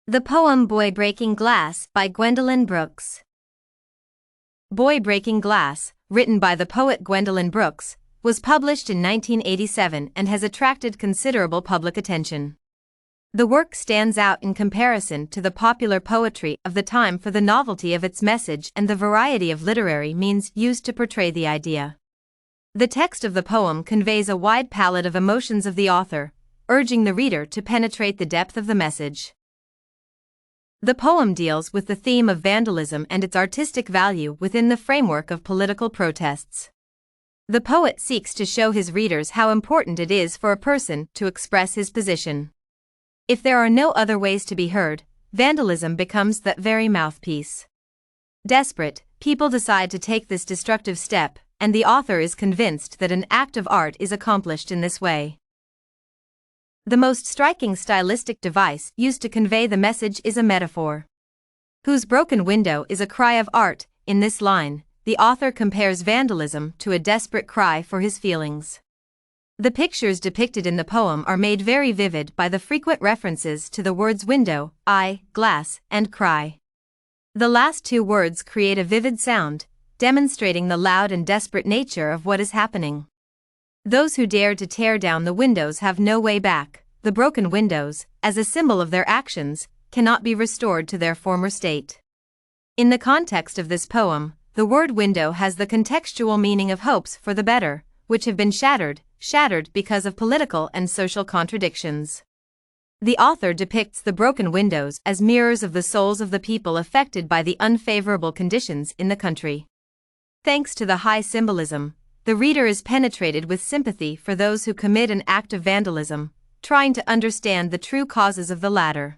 The poem Boy Breaking Glass by Gwendolyn Brooks. Boy Breaking Glass, written by the poet Gwendolyn Brooks, was published in 1987 and has attracted considerable public attention. The work stands out in comparison to the popular poetry of the time for the novelty of its message and the variety of literary means used to portray the idea. The text of the poem conveys a wide palette of emotions of the author, urging the reader to penetrate the depth of the message. The poem deals with the theme of vandalism and its artistic value within the framework of political protests. The poet seeks to show his readers how important it is for a person to express his position. If there are no other ways to be heard, vandalism becomes that very mouthpiece. Desperate, people decide to take this destructive step, and the author is convinced that an act of art is accomplished in this way. The most striking stylistic device used to convey the message is a metaphor. Whose broken window is a cry of art. In this line, the author compares vandalism to a desperate cry for his feelings. The pictures depicted in the poem are made very vivid by the frequent references to the words window, eye, glass, and cry. The last two words create a vivid sound, demonstrating the loud and desperate nature of what is happening. Those who dare to tear down the windows have no way back. The broken windows, as a symbol of their actions, cannot be restored to their former state. In the context of this poem, the word window has the contextual meaning of hopes for the better, which have been shattered because of political and social contradictions. The author depicts the broken windows as mirrors of the souls of the people affected by the unfavorable conditions in the country. Thanks to the high symbolism, the reader is penetrated with sympathy for those who commit an act of vandalism, trying to understand the true causes of the latter.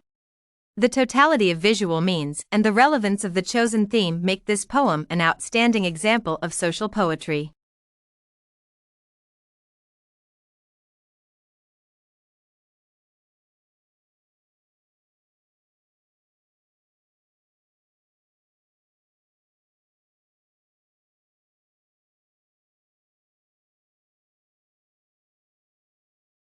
The totality of visual means and the relevance of the chosen theme make this poem an outstanding example of social poetry.